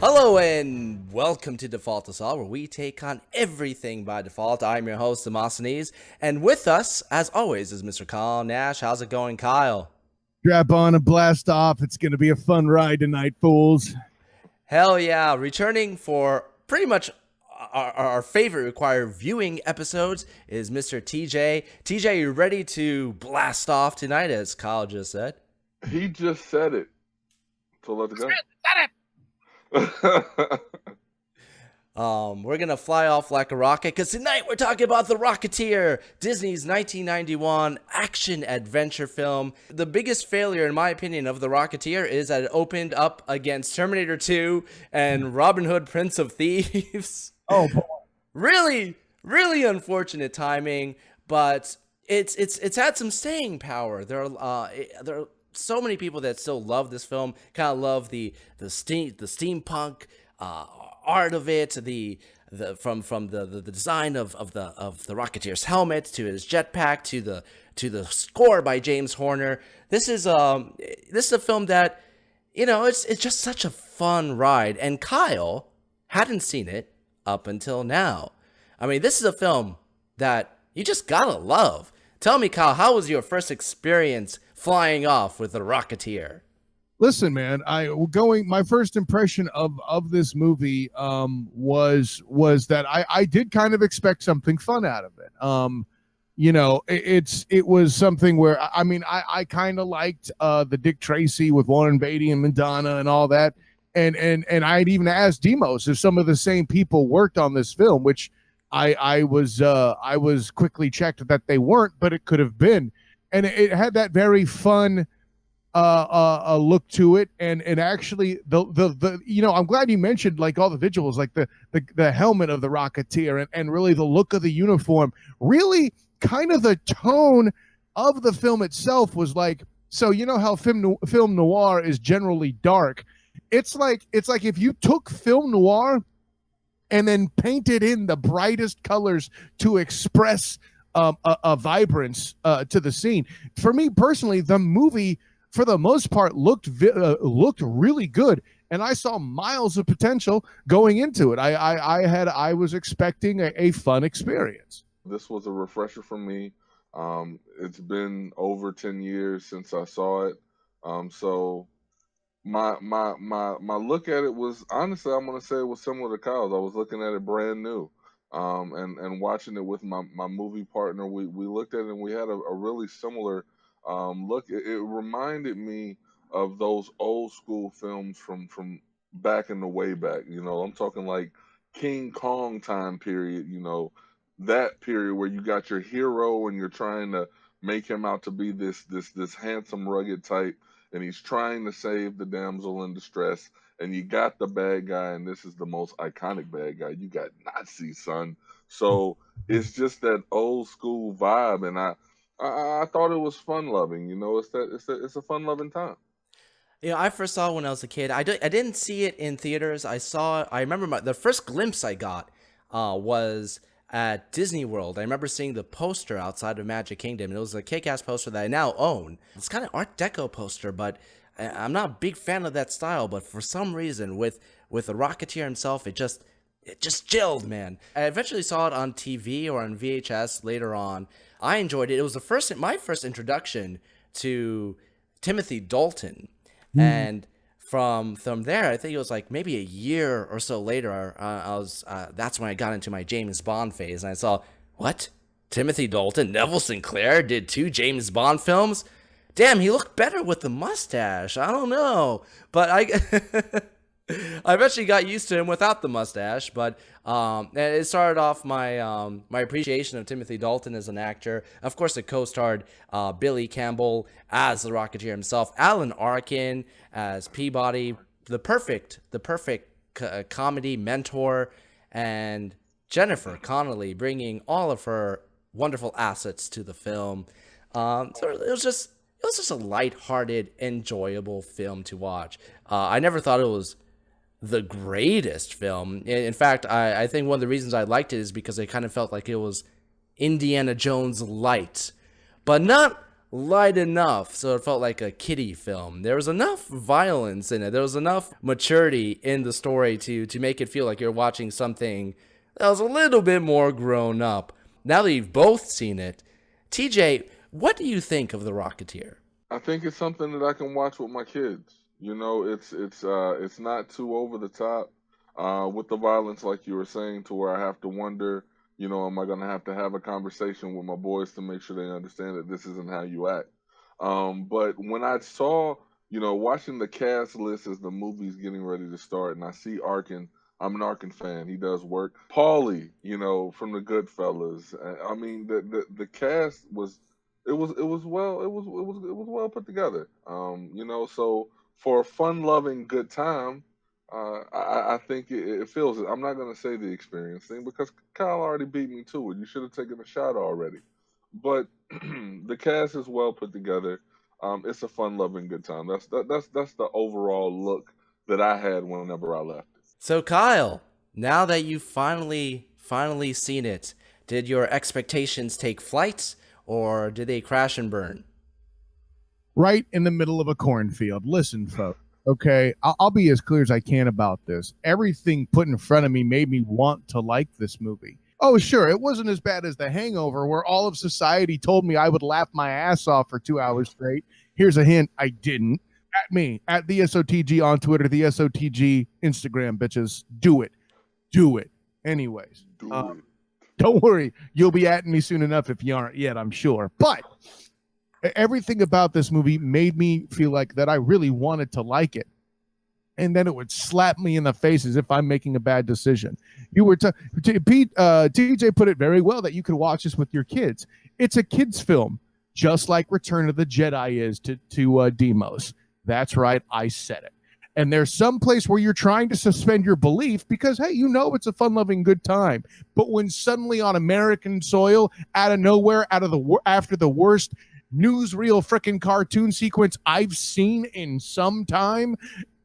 Hello and welcome to Default Assault, where we take on everything by default. I'm your host, Demosthenes, and with us, as always, is Mr. Kyle Nash. How's it going, Kyle? Strap on and blast off. It's going to be a fun ride tonight, fools. Hell yeah. Returning for pretty much our favorite required viewing episodes is Mr. TJ. TJ, you ready to blast off tonight, as Kyle just said? He just said it. So let's go. We're gonna fly off like a rocket because tonight we're talking about The Rocketeer, Disney's 1991 action-adventure film. The biggest failure, in my opinion, of The Rocketeer is that it opened up against Terminator 2 and Robin Hood, Prince of Thieves. Oh, boy. Really, really unfortunate timing, but it's had some staying power. There are so many people that still love this film, kind of love the steampunk art of it, the design of the Rocketeer's helmet to his jetpack to the score by James Horner. This is a film that, you know, it's just such a fun ride, and Kyle hadn't seen it up until now. I mean, this is a film that you just gotta love. Tell me, Kyle, how was your first experience flying off with The Rocketeer? Listen, man, my first impression of this movie was that I did kind of expect something fun out of it. You know, it was something where I kind of liked the Dick Tracy with Warren Beatty and Madonna and all that, and I'd even asked Demos if some of the same people worked on this film, which I was quickly checked that they weren't, but it could have been, and it had that very fun a look to it, and actually the you know, I'm glad you mentioned like all the visuals, like the helmet of the Rocketeer, and really the look of the uniform, really kind of the tone of the film itself was like, so you know how film noir is generally dark. It's like if you took film noir and then painted in the brightest colors to express a vibrance to the scene. For me personally, the movie, for the most part, looked really good, and I saw miles of potential going into it. I was expecting a fun experience. This was a refresher for me. It's been over 10 years since I saw it. So my look at it was, honestly, I'm gonna say it was similar to Kyle's. I was looking at it brand new. And watching it with my movie partner, we looked at it and we had a really similar look. It reminded me of those old school films from back in the way back. You know, I'm talking like King Kong time period. You know, that period where you got your hero and you're trying to make him out to be this handsome, rugged type, and he's trying to save the damsel in distress. And you got the bad guy, and this is the most iconic bad guy. You got Nazi, son. So it's just that old school vibe, and I thought it was fun loving. You know, it's a fun loving time. You know, I first saw it when I was a kid. I didn't see it in theaters. I remember the first glimpse I got was at Disney World. I remember seeing the poster outside of Magic Kingdom, and it was a kick-ass poster that I now own. It's kind of Art Deco poster, but I'm not a big fan of that style. But for some reason, with the Rocketeer himself, it just gelled, man. I eventually saw it on TV or on VHS later on. I enjoyed it. It was my first introduction to Timothy Dalton, and from there, I think it was like maybe a year or so later, that's when I got into my James Bond phase, and I saw, what? Timothy Dalton, Neville Sinclair did 2 James Bond films? Damn, he looked better with the mustache. I don't know, but I eventually got used to him without the mustache. But it started off my my appreciation of Timothy Dalton as an actor. Of course, it co-starred Billy Campbell as the Rocketeer himself, Alan Arkin as Peabody, the perfect comedy mentor, and Jennifer Connelly bringing all of her wonderful assets to the film. So it was just a lighthearted, enjoyable film to watch. I never thought it was the greatest film. In fact, I think one of the reasons I liked it is because it kind of felt like it was Indiana Jones light, but not light enough so it felt like a kiddie film. There was enough violence in it. There was enough maturity in the story to make it feel like you're watching something that was a little bit more grown up. Now that you've both seen it, TJ, what do you think of The Rocketeer? I think it's something that I can watch with my kids. You know, it's not too over the top with the violence, like you were saying, to where I have to wonder, you know, am I going to have a conversation with my boys to make sure they understand that this isn't how you act? But when I saw, you know, watching the cast list as the movie's getting ready to start, and I see Arkin, I'm an Arkin fan. He does work. Paulie, you know, from the Goodfellas. I mean, the cast was well put together. You know, so for a fun-loving good time, I think it feels it. I'm not going to say the experience thing because Kyle already beat me to it. You should have taken a shot already. But the cast is well put together. It's a fun-loving good time. That's the overall look that I had whenever I left it. So Kyle, now that you've finally seen it, did your expectations take flight or did they crash and burn? Right in the middle of a cornfield. Listen, folks. Okay, I'll be as clear as I can about this. Everything put in front of me made me want to like this movie. Oh, sure, it wasn't as bad as The Hangover, where all of society told me I would laugh my ass off for 2 hours straight. Here's a hint, I didn't. At me, at the SOTG on Twitter, the SOTG Instagram, bitches. Do it. Do it. Anyways, don't worry. You'll be at me soon enough if you aren't yet, I'm sure. But everything about this movie made me feel like that I really wanted to like it. And then it would slap me in the face as if I'm making a bad decision. You were TJ put it very well that you could watch this with your kids. It's a kids film, just like Return of the Jedi is to Demos. That's right, I said it. And there's some place where you're trying to suspend your belief because, hey, you know it's a fun-loving good time. But when suddenly on American soil, out of nowhere, after the worst newsreel freaking cartoon sequence I've seen in some time,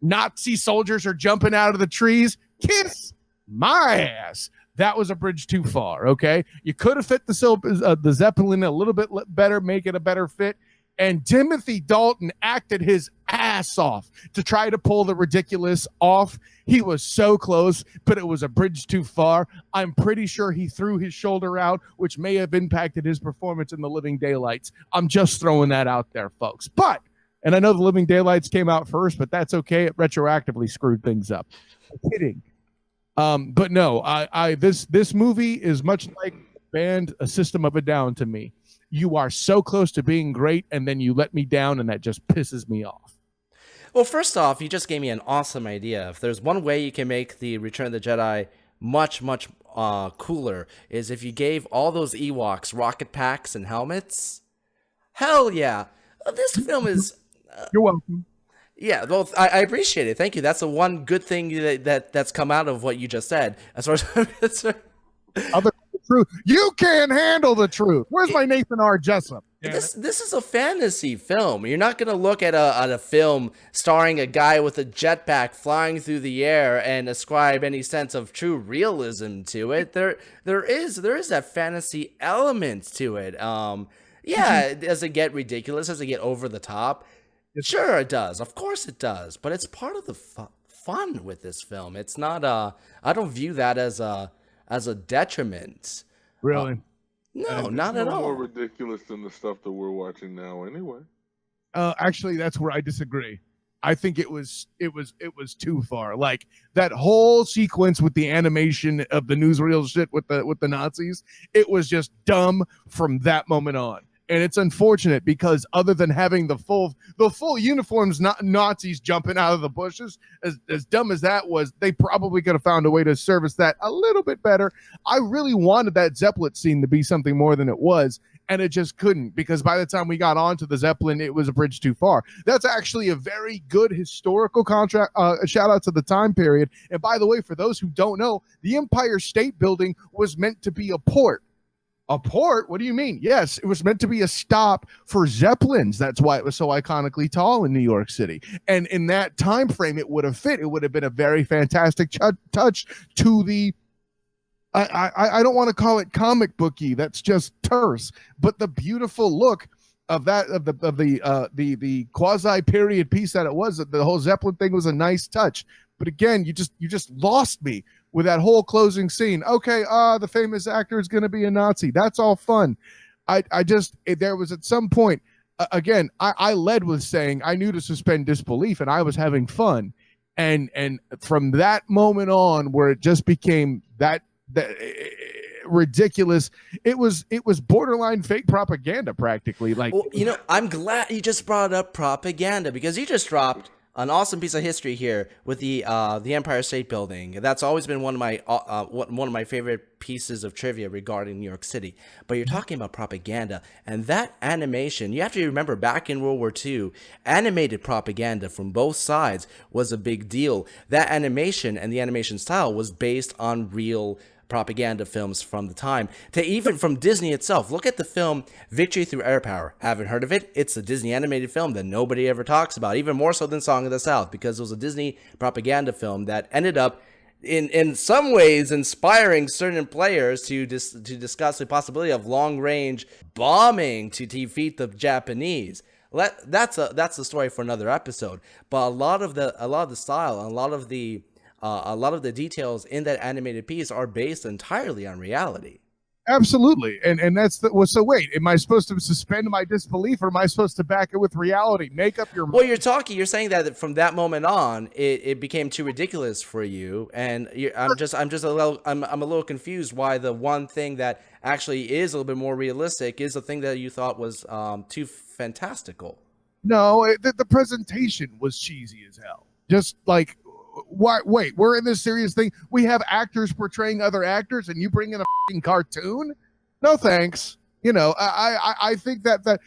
Nazi soldiers are jumping out of the trees. Kiss my ass. That was a bridge too far, okay? You could have fit the Zeppelin a little bit better, make it a better fit. And Timothy Dalton acted his ass off to try to pull the ridiculous off. He was so close, but it was a bridge too far. I'm pretty sure he threw his shoulder out, which may have impacted his performance in The Living Daylights. I'm just throwing that out there, folks. But, and I know The Living Daylights came out first, but that's okay. It retroactively screwed things up. I'm kidding. But no, this movie is much like band A System of a Down to me. You are so close to being great, and then you let me down, and that just pisses me off. Well, first off, you just gave me an awesome idea. If there's one way you can make the Return of the Jedi much cooler, is if you gave all those Ewoks rocket packs and helmets. Hell yeah! This film is. You're welcome. Yeah, well, I appreciate it. Thank you. That's the one good thing that's come out of what you just said. As far as truth. You can't handle the truth. Where's my Nathan R. Jessup? This is a fantasy film. You're not gonna look at a film starring a guy with a jetpack flying through the air and ascribe any sense of true realism to it. There is that fantasy element to it. Yeah, does it get ridiculous? Does it get over the top? Sure, it does. Of course, it does. But it's part of the fun with this film. It's not. I don't view that as a detriment. Really? No, not at all. More ridiculous than the stuff that we're watching now, anyway. Actually, that's where I disagree. I think it was too far. Like that whole sequence with the animation of the newsreel shit with the Nazis, it was just dumb from that moment on. And it's unfortunate because other than having the full uniforms, Nazis jumping out of the bushes, as dumb as that was, they probably could have found a way to service that a little bit better. I really wanted that Zeppelin scene to be something more than it was, and it just couldn't, because by the time we got onto the Zeppelin, it was a bridge too far. That's actually a very good historical contract. Shout out to the time period. And by the way, for those who don't know, the Empire State Building was meant to be a port. A port? What do you mean? Yes, it was meant to be a stop for Zeppelins. That's why it was so iconically tall in New York City. And in that time frame, it would have fit. It would have been a very fantastic touch to the, I don't want to call it comic booky. That's just terse. But the beautiful look of the quasi period piece that it was. The whole Zeppelin thing was a nice touch, but again, you just lost me with that whole closing scene. Okay, the famous actor is going to be a Nazi. That's all fun. There was at some point, again, I led with saying I knew to suspend disbelief, and I was having fun, and from that moment on, where it just became that ridiculous, it was borderline fake propaganda, practically. Like, well, I'm glad you just brought up propaganda, because you just dropped an awesome piece of history here with the Empire State Building. That's always been one of my favorite pieces of trivia regarding New York City. But you're talking about propaganda, and that animation, you have to remember, back in World War II, animated propaganda from both sides was a big deal. That animation and the animation style was based on real propaganda films from the time, to even from Disney itself. Look at the film Victory Through Air Power. Haven't heard of it? It's a Disney animated film that nobody ever talks about, even more so than Song of the South, because it was a Disney propaganda film that ended up in some ways inspiring certain players to discuss the possibility of long range bombing to defeat the Japanese. That's the story for another episode. But a lot of the style and a lot of the details in that animated piece are based entirely on reality. Absolutely. And that's so wait, am I supposed to suspend my disbelief, or am I supposed to back it with reality? Make up your mind. Well, you're saying that from that moment on, it became too ridiculous for you, and I'm a little confused why the one thing that actually is a little bit more realistic is the thing that you thought was too fantastical. No, the presentation was cheesy as hell. Just like, wait, we're in this serious thing. We have actors portraying other actors, and you bring in a fucking cartoon? No thanks. I think that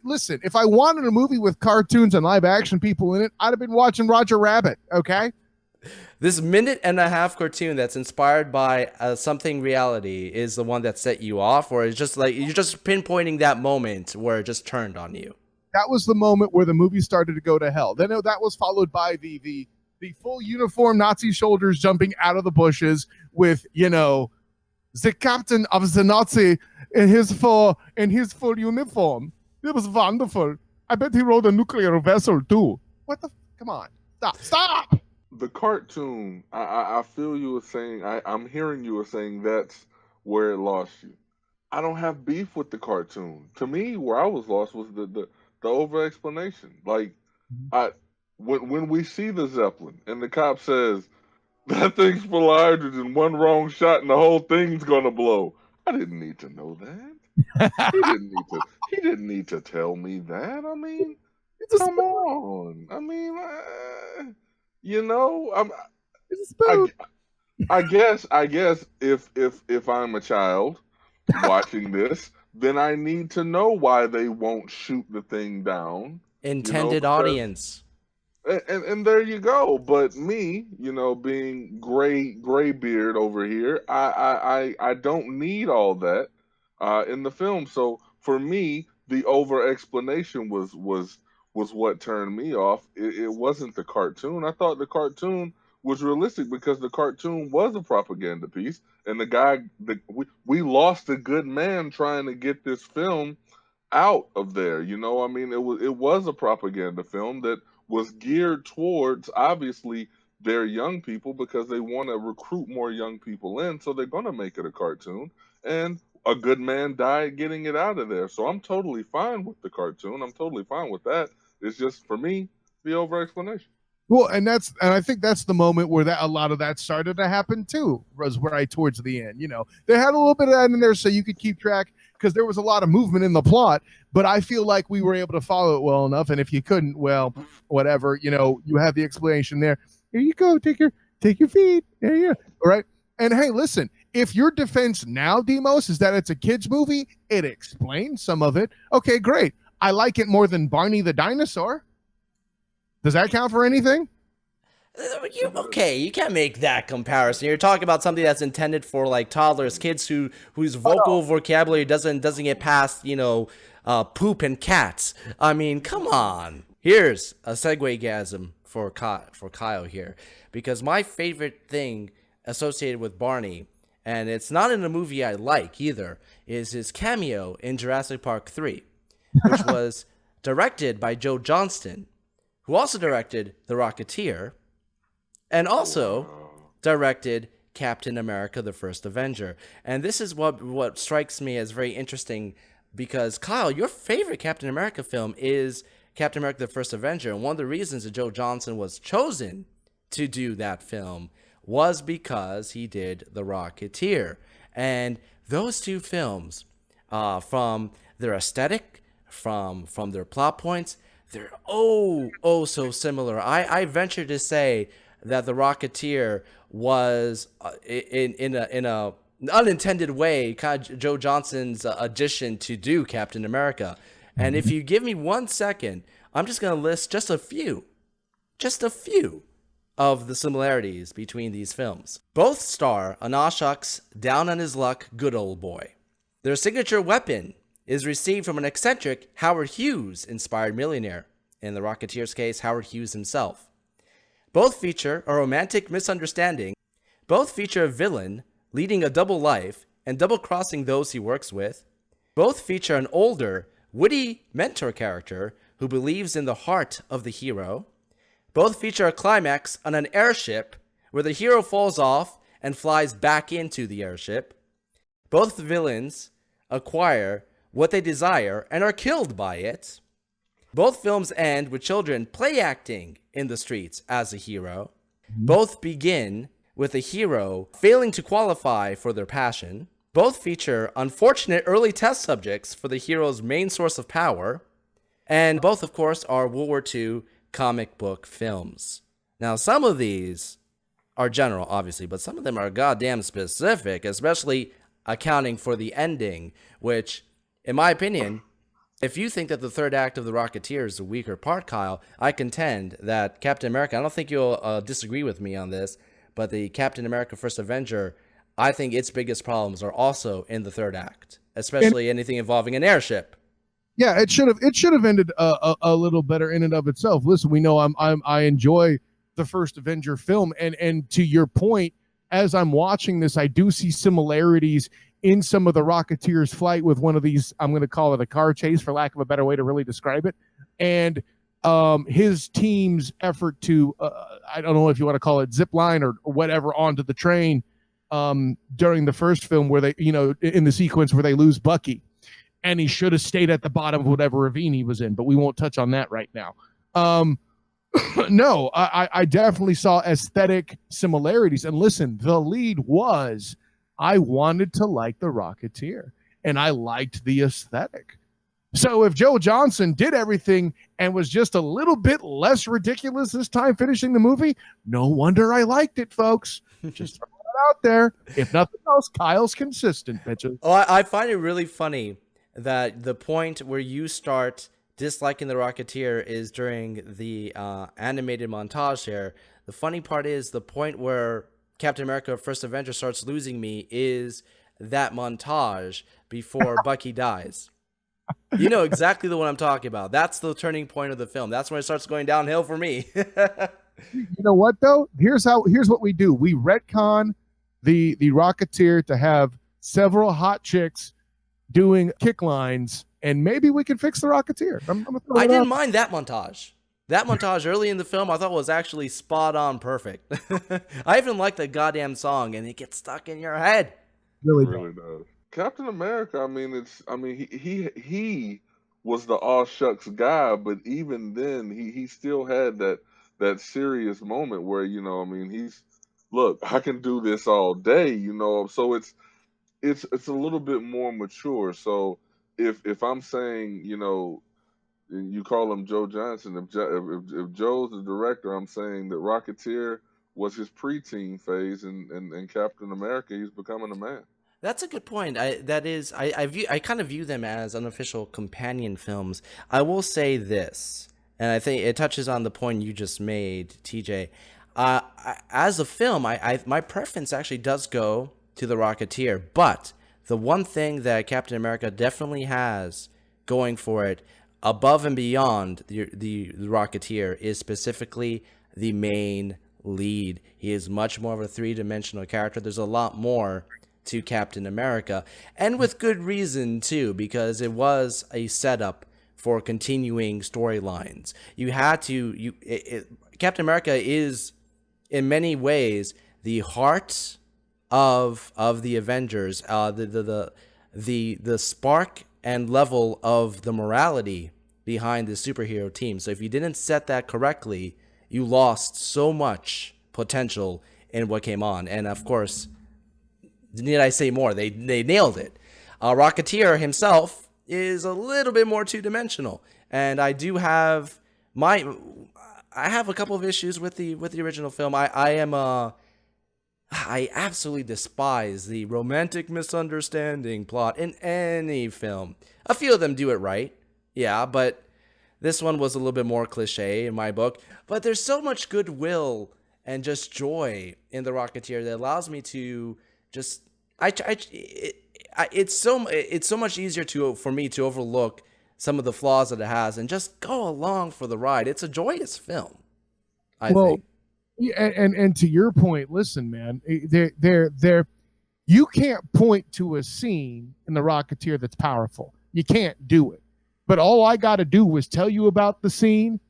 listen, if I wanted a movie with cartoons and live action people in it, I'd have been watching Roger Rabbit. Okay. This minute-and-a-half cartoon that's inspired by something reality is the one that set you off, or it's just like you're just pinpointing that moment where it just turned on you? That was the moment where the movie started to go to hell. Then that was followed by the full uniform Nazi soldiers jumping out of the bushes with, the captain of the Nazi in his full uniform. It was wonderful. I bet he rode a nuclear vessel too. Come on. Stop. The cartoon, I feel you were saying, I'm hearing you were saying that's where it lost you. I don't have beef with the cartoon. To me, where I was lost was the over explanation. Like, when we see the Zeppelin and the cop says, that thing's full of hydrogen, one wrong shot and the whole thing's gonna blow. I didn't need to know that. He didn't need to tell me that. I mean, come on. I mean, I guess if I'm a child watching this, then I need to know why they won't shoot the thing down. Intended audience. And there you go. But me, being gray beard over here, I don't need all that in the film. So for me, the over explanation was what turned me off. It wasn't the cartoon. I thought the cartoon was realistic because the cartoon was a propaganda piece, and the guy we lost a good man trying to get this film out of there. I mean, it was a propaganda film that was geared towards, obviously, their young people, because they want to recruit more young people in, so they're going to make it a cartoon. And a good man died getting it out of there. So I'm totally fine with the cartoon. I'm totally fine with that. It's just, for me, the over-explanation. Well, and I think that's the moment where a lot of that started to happen too, was right towards the end. They had a little bit of that in there so you could keep track, because there was a lot of movement in the plot, but I feel like we were able to follow it well enough. And if you couldn't, well, whatever, you have the explanation there. Here you go. Take your feed. There you go. All right. And hey, listen, if your defense now, Demos, is that it's a kid's movie, it explains some of it. Okay, great. I like it more than Barney the Dinosaur. Does that count for anything? You can't make that comparison. You're talking about something that's intended for like toddlers, kids whose vocal vocabulary doesn't get past poop and cats. I mean, come on. Here's a segue-gasm for Kyle here, because my favorite thing associated with Barney, and it's not in a movie I like either, is his cameo in Jurassic Park 3. which was directed by Joe Johnston, who also directed The Rocketeer, and also directed Captain America: The First Avenger. And this is what strikes me as very interesting, because Kyle, your favorite Captain America film is Captain America: The First Avenger, and one of the reasons that Joe Johnston was chosen to do that film was because he did The Rocketeer. And those two films, from their aesthetic, from their plot points, they're so similar. I venture to say that The Rocketeer was in a unintended way kind of Joe Johnston's addition to do Captain America. And if you give me 1 second, I'm just going to list just a few of the similarities between these films. Both star a aw shucks, down on his luck good old boy. Their signature weapon is received from an eccentric Howard Hughes-inspired millionaire. In The Rocketeer's case, Howard Hughes himself. Both feature a romantic misunderstanding. Both feature a villain leading a double life and double-crossing those he works with. Both feature an older, witty mentor character who believes in the heart of the hero. Both feature a climax on an airship where the hero falls off and flies back into the airship. Both villains acquire what they desire and are killed by it. Both films end with children play acting in the streets as a hero. Both begin with a hero failing to qualify for their passion. Both feature unfortunate early test subjects for the hero's main source of power. And both, of course, are World War II comic book films. Now, some of these are general, obviously, but some of them are goddamn specific, especially accounting for the ending, which, in my opinion, if you think that the third act of The Rocketeer is the weaker part, Kyle, I contend that Captain America, I don't think you'll disagree with me on this, but the Captain America First Avenger, I think its biggest problems are also in the third act, especially anything involving an airship. Yeah, it should have ended a little better in and of itself. Listen, we know I enjoy the first Avenger film, and to your point, as I'm watching this, I do see similarities in some of the Rocketeer's flight with one of these. I'm going to call it a car chase, for lack of a better way to really describe it, and his team's effort to I don't know if you want to call it zip line or whatever onto the train during the first film, where they, in the sequence where they lose Bucky. And he should have stayed at the bottom of whatever ravine he was in, but we won't touch on that right now. No, I definitely saw aesthetic similarities. And listen, the lead was, I wanted to like The Rocketeer, and I liked the aesthetic. So if Joe Johnston did everything and was just a little bit less ridiculous this time finishing the movie, no wonder I liked it, folks. Just throw it out there. If nothing else, Kyle's consistent, bitches. Oh, I find it really funny that the point where you start disliking The Rocketeer is during the animated montage here. The funny part is the point where Captain America First Avenger starts losing me is that montage before Bucky dies. You know exactly the one I'm talking about. That's the turning point of the film. That's when it starts going downhill for me. You know what, though? Here's what we do. We retcon the Rocketeer to have several hot chicks doing kick lines, and maybe we can fix The Rocketeer. I didn't mind that montage. That montage early in the film I thought was actually spot on perfect. I even like the goddamn song, and it gets stuck in your head. Really does. Captain America, he was the all shucks guy, but even then he still had that serious moment where, he's, look, I can do this all day, so it's a little bit more mature. So if I'm saying, you call him Joe Johnston, if Joe's the director, I'm saying that Rocketeer was his preteen phase, and Captain America, he's becoming a man. That's a good point. I kind of view them as unofficial companion films. I will say this, and I think it touches on the point you just made, TJ. As a film, my preference actually does go to The Rocketeer, but the one thing that Captain America definitely has going for it above and beyond the Rocketeer is specifically the main lead. He is much more of a three-dimensional character. There's a lot more to Captain America, and with good reason too, because it was a setup for continuing storylines. You had to Captain America is in many ways the heart of the Avengers, the spark and level of the morality behind the superhero team. So if you didn't set that correctly, you lost so much potential in what came on. And of course, need I say more? They nailed it. Rocketeer himself is a little bit more two-dimensional, and I do have a couple of issues with the original film. I absolutely despise the romantic misunderstanding plot in any film. A few of them do it right, yeah, but this one was a little bit more cliche in my book. But there's so much goodwill and just joy in the Rocketeer that allows me to just it's so much easier for me to overlook some of the flaws that it has and just go along for the ride. It's a joyous film, I think. Yeah, and to your point, listen, man, there you can't point to a scene in the Rocketeer that's powerful. You can't do it. But all I got to do was tell you about the scene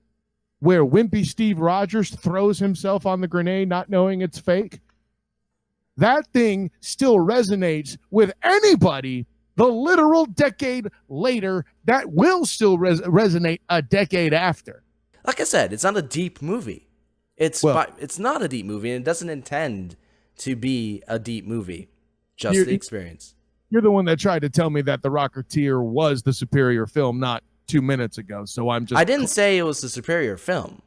where wimpy Steve Rogers throws himself on the grenade, not knowing it's fake. That thing still resonates with anybody the literal decade later. That will still resonate a decade after. Like I said, it's not a deep movie. It's not a deep movie, and it doesn't intend to be a deep movie. Just the experience. You're the one that tried to tell me that The Rocketeer was the superior film not 2 minutes ago. So I didn't say it was the superior film.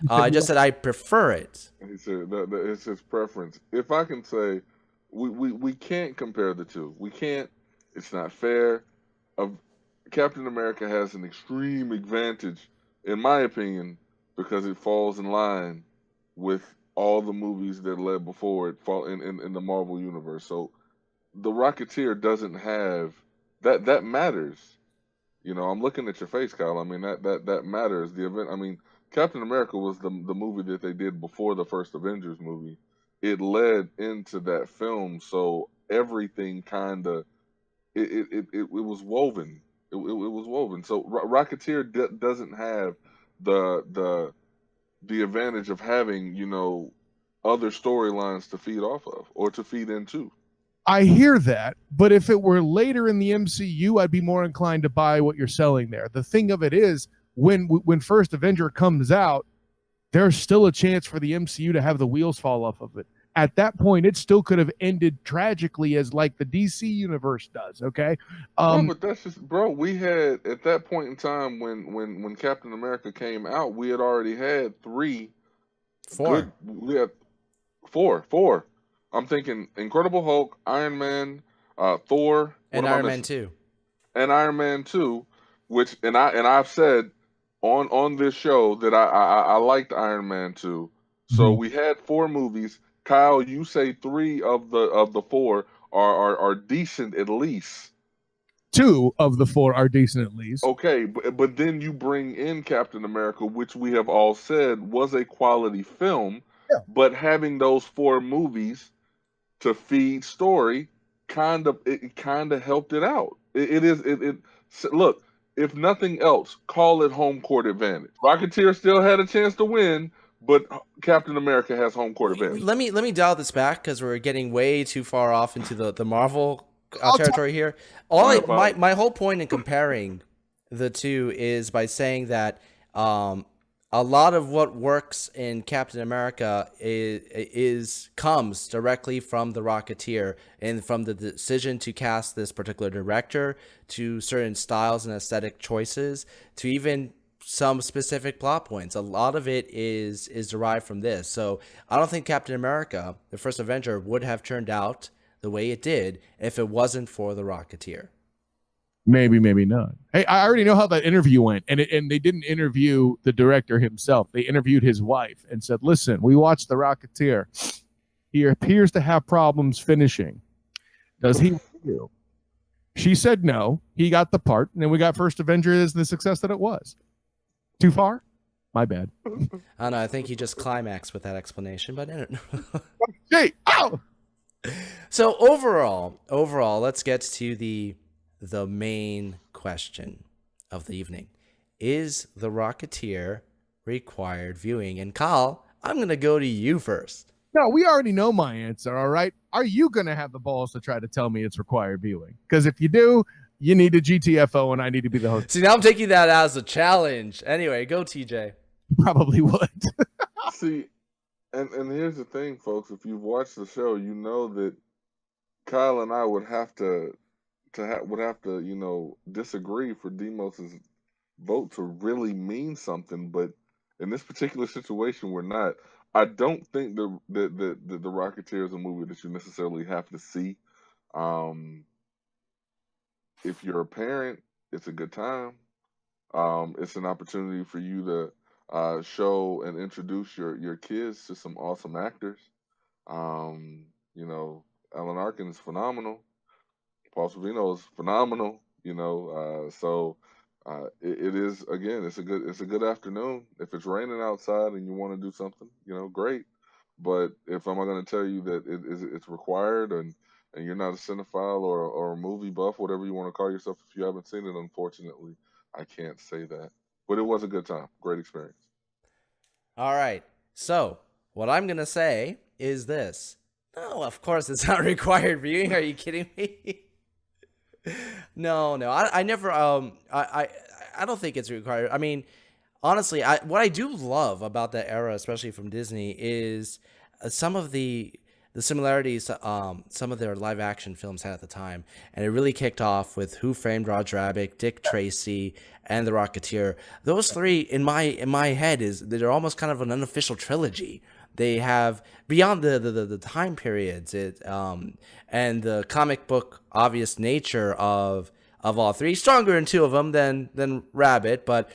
I just said I prefer it. He said that it's his preference. If I can say, we can't compare the two. We can't. It's not fair. Captain America has an extreme advantage, in my opinion, because it falls in line with all the movies that led before it fall in the Marvel universe. So the Rocketeer doesn't have that matters. You know, I'm looking at your face, Kyle. I mean, that matters. The event. I mean, Captain America was the movie that they did before the first Avengers movie. It led into that film, so everything kind of it was woven. It was woven. So Rocketeer doesn't have the advantage of having, you know, other storylines to feed off of or to feed into. I hear that, but if it were later in the MCU, I'd be more inclined to buy what you're selling there. The thing of it is, when First Avenger comes out, there's still a chance for the MCU to have the wheels fall off of it. At that point, it still could have ended tragically as like the DC universe does, okay? But that's just, bro, we had, at that point in time when Captain America came out, we had already had we had four. I'm thinking Incredible Hulk, Iron Man, Thor, and Iron Man 2. And Iron Man 2, which I've said on this show that I liked Iron Man 2. So we had 4 movies. Kyle, you say 3 of the 4 are decent at least. 2 of the 4 are decent at least. Okay, but then you bring in Captain America, which we have all said was a quality film. Yeah. But having those 4 movies to feed story kind of helped it out. Look, if nothing else, call it home court advantage. Rocketeer still had a chance to win, but Captain America has home court advantage. Let me dial this back because we're getting way too far off into the Marvel territory here. My whole point in comparing the two is by saying that a lot of what works in Captain America comes directly from the Rocketeer and from the decision to cast this particular director, to certain styles and aesthetic choices, to even some specific plot points. A lot of it is derived from this. So I don't think Captain America, the First Avenger, would have turned out the way it did if it wasn't for the Rocketeer. Maybe not. Hey, I already know how that interview went, and they didn't interview the director himself. They interviewed his wife and said, "Listen, we watched The Rocketeer. He appears to have problems finishing. Does he want you?" She said no. He got the part, and then we got First Avenger as the success that it was. Too far? My bad. I don't know. I think he just climaxed with that explanation, but I don't know. Hey, ow! So overall, let's get to the main question of the evening. is The Rocketeer required viewing? And Kyle, I'm going to go to you first. No, we already know my answer, all right? Are you going to have the balls to try to tell me it's required viewing? Because if you do, you need a GTFO and I need to be the host. See, now I'm taking that as a challenge. Anyway, go TJ. Probably would. See, and here's the thing, folks. If you've watched the show, you know that Kyle and I would have to disagree for Demos's vote to really mean something. But in this particular situation, we're not. I don't think the Rocketeer is a movie that you necessarily have to see. If you're a parent, it's a good time. It's an opportunity for you to show and introduce your kids to some awesome actors. Alan Arkin is phenomenal. Paul Sorvino is phenomenal. So it is, again, it's a good afternoon. If it's raining outside and you want to do something, great. But if I'm going to tell you that it's required and you're not a cinephile or a movie buff, whatever you want to call yourself, if you haven't seen it, unfortunately, I can't say that. But it was a good time. Great experience. All right. So what I'm going to say is this. No, of course it's not required viewing. Are you kidding me? No. I never, I don't think it's required. I mean, honestly, what I do love about that era, especially from Disney, is some of the similarities some of their live action films had at the time. And it really kicked off with Who Framed Roger Rabbit, Dick Tracy, and The Rocketeer. Those three, in my head, they're almost kind of an unofficial trilogy. They have, beyond the time periods, and the comic book obvious nature of all three, stronger in two of them than Rabbit, but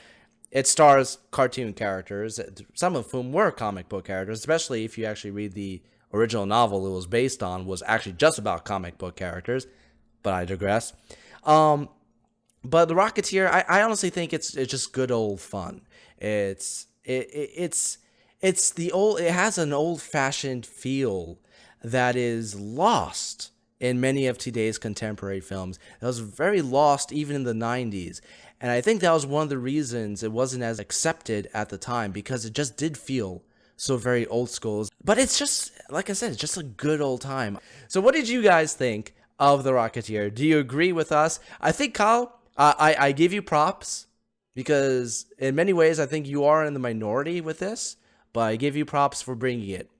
it stars cartoon characters, some of whom were comic book characters, especially if you actually read the original novel it was based on was actually just about comic book characters, but I digress. But The Rocketeer, I honestly think it's just good old fun. It has an old-fashioned feel that is lost in many of today's contemporary films. It was very lost even in the 90s. And I think that was one of the reasons it wasn't as accepted at the time, because it just did feel so very old school. But it's just, like I said, it's just a good old time. So what did you guys think of The Rocketeer? Do you agree with us? I think, Kyle, I give you props, because in many ways I think you are in the minority with this, but I give you props for bringing it.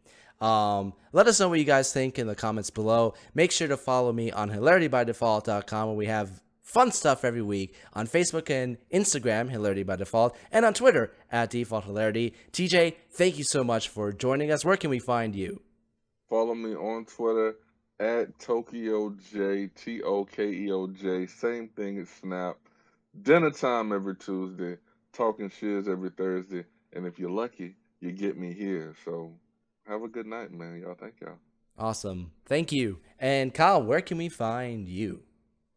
Let us know what you guys think in the comments below. Make sure to follow me on hilaritybydefault.com, where we have fun stuff every week, on Facebook and Instagram, Hilarity by Default, and on Twitter at Default Hilarity. TJ, thank you so much for joining us. Where can we find you? Follow me on Twitter at TokeoJ, TOKEOJ. Same thing at Snap. Dinner time every Tuesday. Talking shiz every Thursday. And if you're lucky, you get me here. So have a good night, man. Y'all, thank y'all. Awesome. Thank you. And Kyle, where can we find you?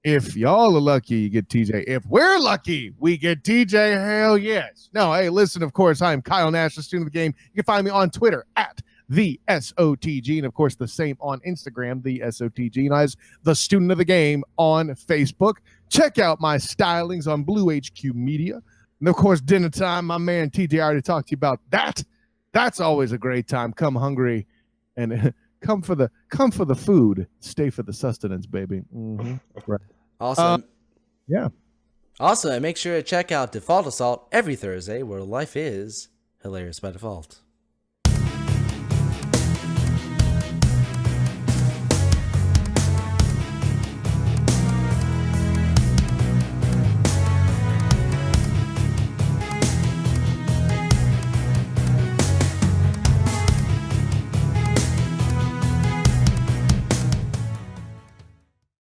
If y'all are lucky, you get TJ. If we're lucky, we get TJ. Hell yes. No, hey, listen, of course, I'm Kyle Nash, the student of the game. You can find me on Twitter at the SOTG, and of course, the same on Instagram, the SOTG, and as the student of the game on Facebook. Check out my stylings on Blue HQ Media. And of course, dinner time, my man TJ already talked to you about that. That's always a great time. Come hungry and come for the food. Stay for the sustenance, baby. Mm-hmm. Right. Awesome. Yeah. Also, make sure to check out Default Assault every Thursday, where life is hilarious by default.